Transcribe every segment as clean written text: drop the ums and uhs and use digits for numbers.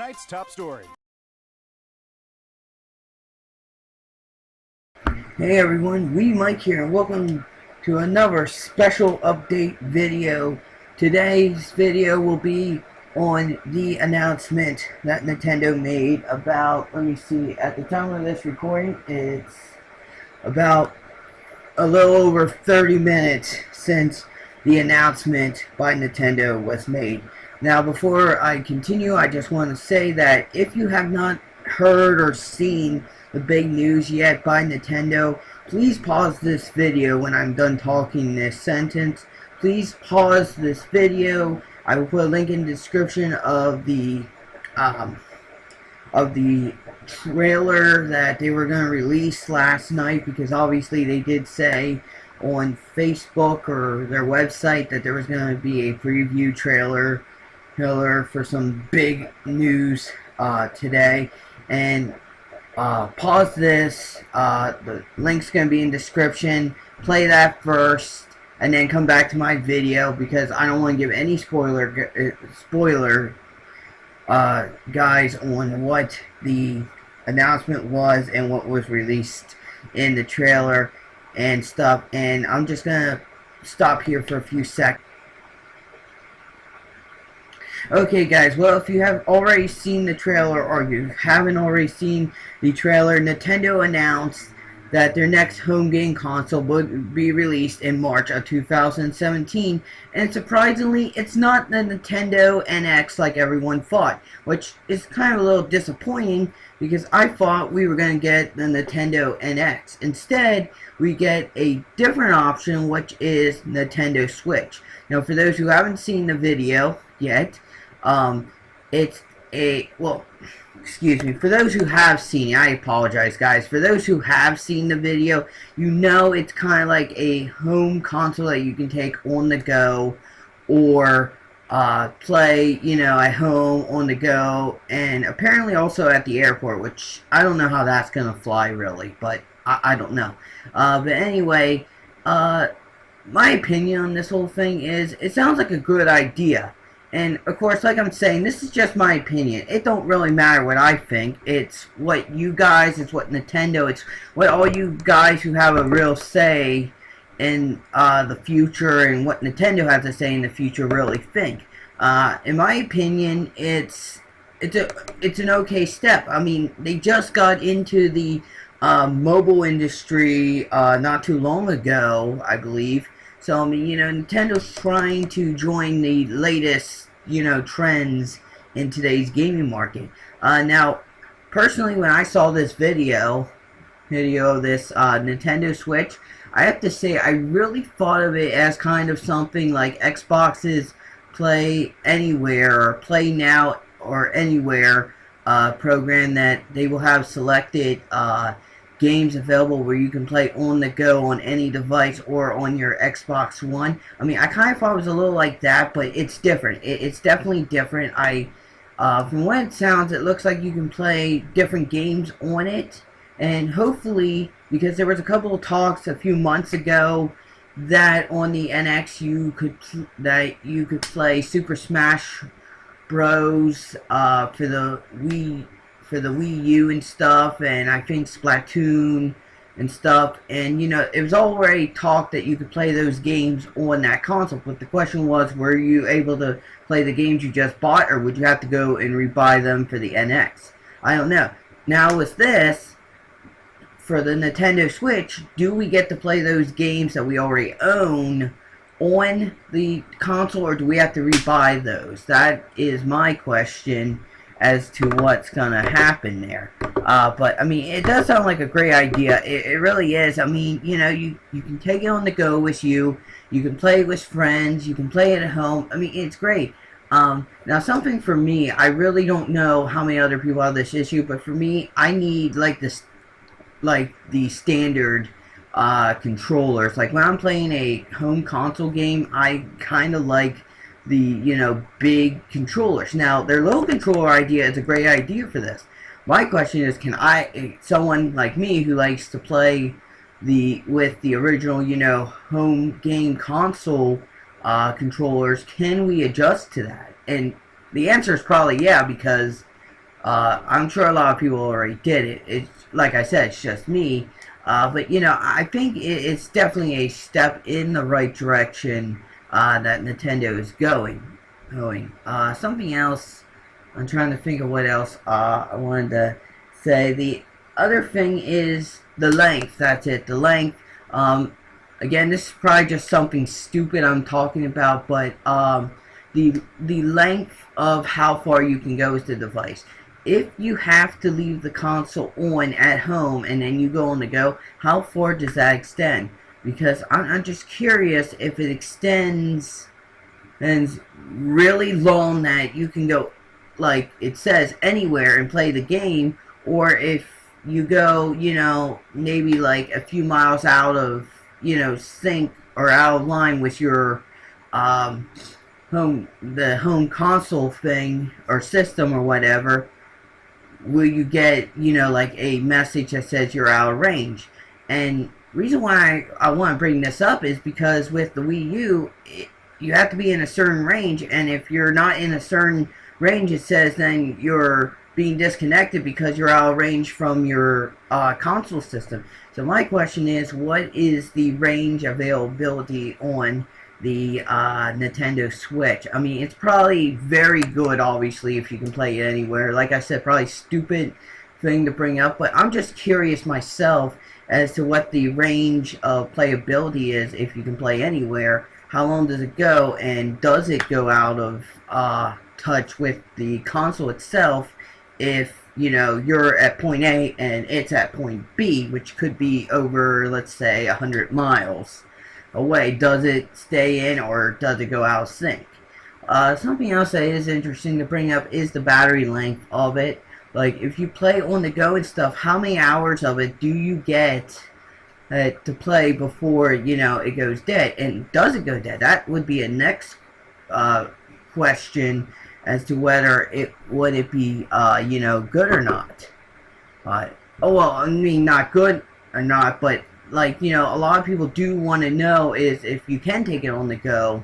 tonight's top story. Hey everyone, Mike here, and welcome to another special update video. Today's video will be on the announcement that Nintendo made about, let me see, at the time of this recording, it's about a little over 30 minutes since the announcement by Nintendo was made. Now, before I continue, I just want to say that if you have not heard or seen the big news yet by Nintendo, please pause this video when I'm done talking this sentence. Please pause this video. I will put a link in the description of the trailer that they were going to release last night, because obviously they did say on Facebook or their website that there was going to be a preview trailer for some big news today. And pause this, the link's going to be in the description, play that first, and then come back to my video, because I don't want to give any spoiler guys on what the announcement was and what was released in the trailer and stuff. And I'm just going to stop here for a few seconds. Okay guys, well, if you have already seen the trailer, or you haven't already seen the trailer, Nintendo announced that their next home game console would be released in March of 2017, and surprisingly, it's not the Nintendo NX like everyone thought, which is kind of a little disappointing, because I thought we were going to get the Nintendo NX. Instead, we get a different option, which is Nintendo Switch. Now, for those who haven't seen the video yet, it's a, well, excuse me, for those who have seen it, I apologize guys, for those who have seen the video, you know it's kind of like a home console that you can take on the go, or play, you know, at home, on the go, and apparently also at the airport, which I don't know how that's gonna fly really, but I don't know. But anyway, my opinion on this whole thing is, it sounds like a good idea. And, of course, like I'm saying, this is just my opinion. It don't really matter what I think. It's what you guys, it's what Nintendo, it's what all you guys who have a real say in the future, and what Nintendo has to say in the future really think. In my opinion, it's an okay step. I mean, they just got into the mobile industry not too long ago, I believe. So, I mean, you know, Nintendo's trying to join the latest, you know, trends in today's gaming market. Now, personally, when I saw this video of this Nintendo Switch, I have to say I really thought of it as kind of something like Xbox's Play Anywhere, or Play Now, or Anywhere program, that they will have selected games available where you can play on the go on any device or on your Xbox One. I mean, I kind of thought it was a little like that, but it's different. It's definitely different. From what it sounds, it looks like you can play different games on it, and hopefully, because there was a couple of talks a few months ago that on the NX you could play Super Smash Bros. For the Wii U and stuff, and I think Splatoon and stuff, and you know, it was already talked that you could play those games on that console, but the question was, were you able to play the games you just bought, or would you have to go and rebuy them for the NX? I don't know. Now with this, for the Nintendo Switch, do we get to play those games that we already own on the console, or do we have to rebuy those? That is my question as to what's gonna happen there. But I mean, it does sound like a great idea. It really is. I mean, you know, you can take it on the go with you. You can play it with friends. You can play it at home. I mean, it's great. Now, something for me, I really don't know how many other people have this issue, but for me, I need like this, like the standard controllers. Like when I'm playing a home console game, I kind of like the, you know, big controllers. Now, their little controller idea is a great idea for this. My question is, can someone like me who likes to play with the original, you know, home game console controllers, can we adjust to that? And the answer is probably yeah, because I'm sure a lot of people already did it. It's like I said, it's just me. But you know, I think it's definitely a step in the right direction that Nintendo is going. Something else. I'm trying to think of what else I wanted to say. The other thing is the length. That's it. The length. Again, this is probably just something stupid I'm talking about, but the length of how far you can go with the device. If you have to leave the console on at home and then you go on the go, how far does that extend? Because I'm just curious if it extends and really long that you can go, like it says, anywhere and play the game, or if you go, you know, maybe like a few miles out of, you know, sync or out of line with your the home console thing or system or whatever, will you get, you know, like a message that says you're out of range? And reason why I want to bring this up is because with the Wii U, you have to be in a certain range, and if you're not in a certain range, it says then you're being disconnected because you're out of range from your console system. So my question is, what is the range availability on the Nintendo Switch? I mean, it's probably very good, obviously, if you can play it anywhere. Like I said, probably stupid thing to bring up, but I'm just curious myself as to what the range of playability is if you can play anywhere. How long does it go, and does it go out of touch with the console itself if, you know, you're at point A and it's at point B, which could be over, let's say, 100 miles away? Does it stay in, or does it go out of sync? Something else that is interesting to bring up is the battery length of it. Like, if you play on the go and stuff, how many hours of it do you get to play before, you know, it goes dead? And does it go dead? That would be a next question as to whether it would it be, you know, good or not. Oh, well, I mean, not good or not, but, like, you know, a lot of people do want to know is if you can take it on the go,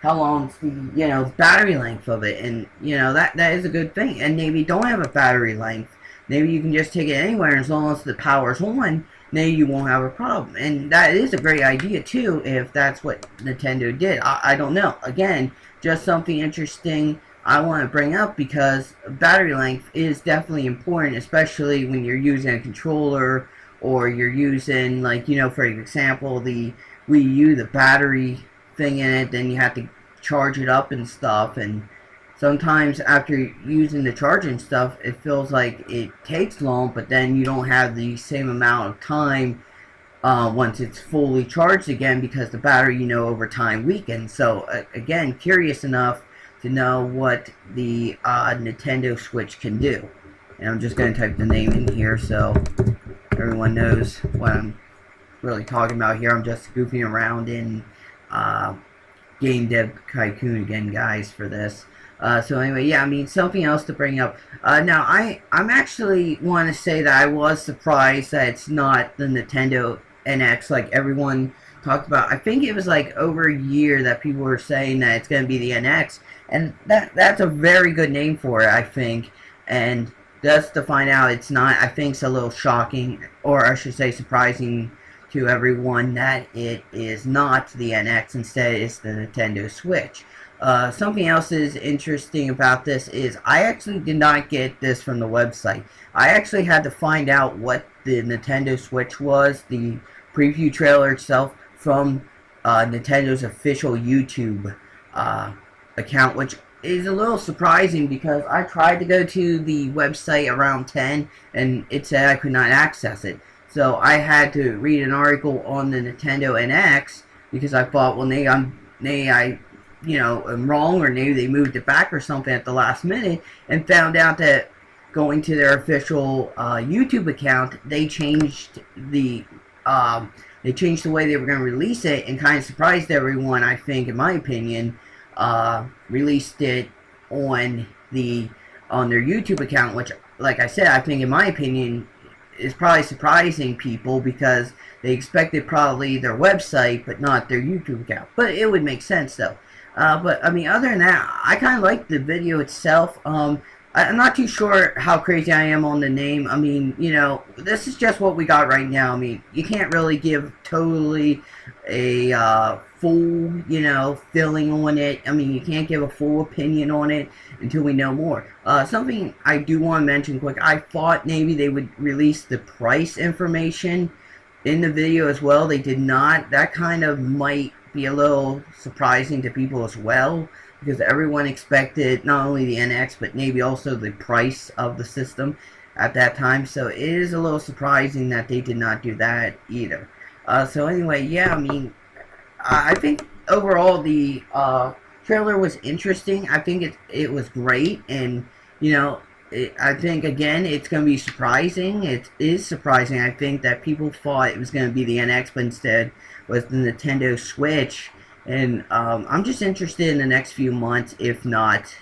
how long's the, you know, battery length of it. And, you know, that is a good thing. And maybe you don't have a battery length. Maybe you can just take it anywhere, and as long as the power's on, maybe you won't have a problem. And that is a great idea, too, if that's what Nintendo did. I don't know. Again, just something interesting I want to bring up, because battery length is definitely important, especially when you're using a controller, or you're using, like, you know, for example, the Wii U, the battery thing in it, then you have to charge it up and stuff, and sometimes after using the charging stuff, it feels like it takes long, but then you don't have the same amount of time once it's fully charged again, because the battery, you know, over time weakens. So again, curious enough to know what the Nintendo Switch can do. And I'm just going to type the name in here so everyone knows what I'm really talking about here. I'm just goofing around in Game Dev Tycoon again, guys, for this. So anyway, yeah, I mean, something else to bring up. Now, I'm actually want to say that I was surprised that it's not the Nintendo NX like everyone talked about. I think it was like over a year that people were saying that it's going to be the NX, and that's a very good name for it, I think. And just to find out it's not, I think it's a little shocking, or I should say surprising to everyone, that it is not the NX. Instead, it's the Nintendo Switch. Something else is interesting about this is I actually did not get this from the website. I actually had to find out what the Nintendo Switch was, the preview trailer itself, from Nintendo's official YouTube account, which is a little surprising because I tried to go to the website around 10 and it said I could not access it. So I had to read an article on the Nintendo NX because I thought, well, maybe I you know, am wrong, or maybe they moved it back or something at the last minute, and found out that going to their official YouTube account, they changed the way they were going to release it, and kind of surprised everyone, I think, in my opinion. Released it on their YouTube account, which, like I said, I think, in my opinion, is probably surprising people, because they expected probably their website but not their YouTube account. But it would make sense though. But I mean, other than that, I kind of like the video itself. I'm not too sure how crazy I am on the name. I mean, you know, this is just what we got right now. I mean, you can't really give totally a full, you know, feeling on it. I mean, you can't give a full opinion on it until we know more. Something I do want to mention quick, I thought maybe they would release the price information in the video as well. They did not. That kind of might be a little surprising to people as well, because everyone expected not only the NX but maybe also the price of the system at that time. So it is a little surprising that they did not do that either. So anyway, yeah, I mean, I think overall the trailer was interesting. I think it was great, and you know, I think again it's going to be surprising. It is surprising. I think that people thought it was going to be the NX, but instead was the Nintendo Switch. And I'm just interested in the next few months, if not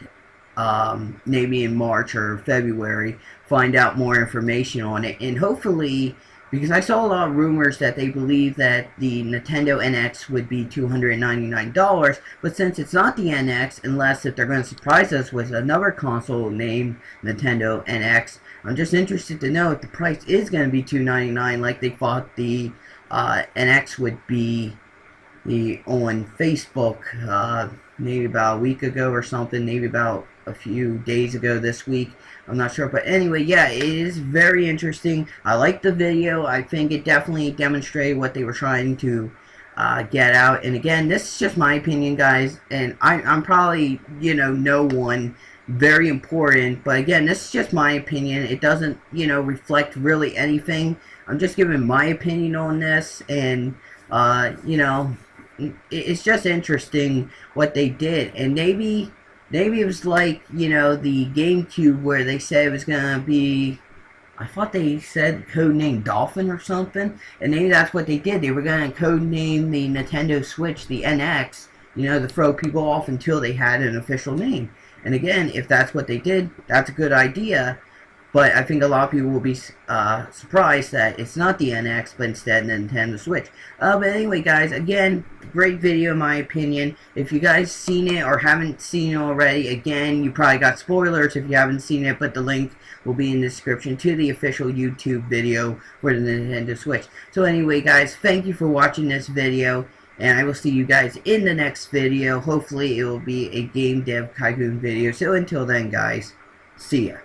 maybe in March or February, find out more information on it. And hopefully, because I saw a lot of rumors that they believe that the Nintendo NX would be $299, but since it's not the NX, unless if they're going to surprise us with another console named Nintendo NX, I'm just interested to know if the price is going to be $299 like they thought the NX would be on Facebook maybe about a week ago or something, maybe about a few days ago this week. I'm not sure, but anyway, yeah, it is very interesting. I like the video. I think it definitely demonstrated what they were trying to get out. And again, this is just my opinion, guys, and I'm probably, you know, no one very important, but again, this is just my opinion. It doesn't, you know, reflect really anything. I'm just giving my opinion on this, and you know, it's just interesting what they did. And maybe it was like, you know, the GameCube where they said it was gonna be, I thought they said codename Dolphin or something, and maybe that's what they did. They were gonna codename the Nintendo Switch the NX, you know, to throw people off until they had an official name. And again, if that's what they did, that's a good idea. But I think a lot of people will be surprised that it's not the NX, but instead the Nintendo Switch. But anyway, guys, again, great video in my opinion. If you guys seen it or haven't seen it already, again, you probably got spoilers if you haven't seen it, but the link will be in the description to the official YouTube video for the Nintendo Switch. So anyway, guys, thank you for watching this video, and I will see you guys in the next video. Hopefully, it will be a Game Dev Tycoon video. So until then, guys, see ya.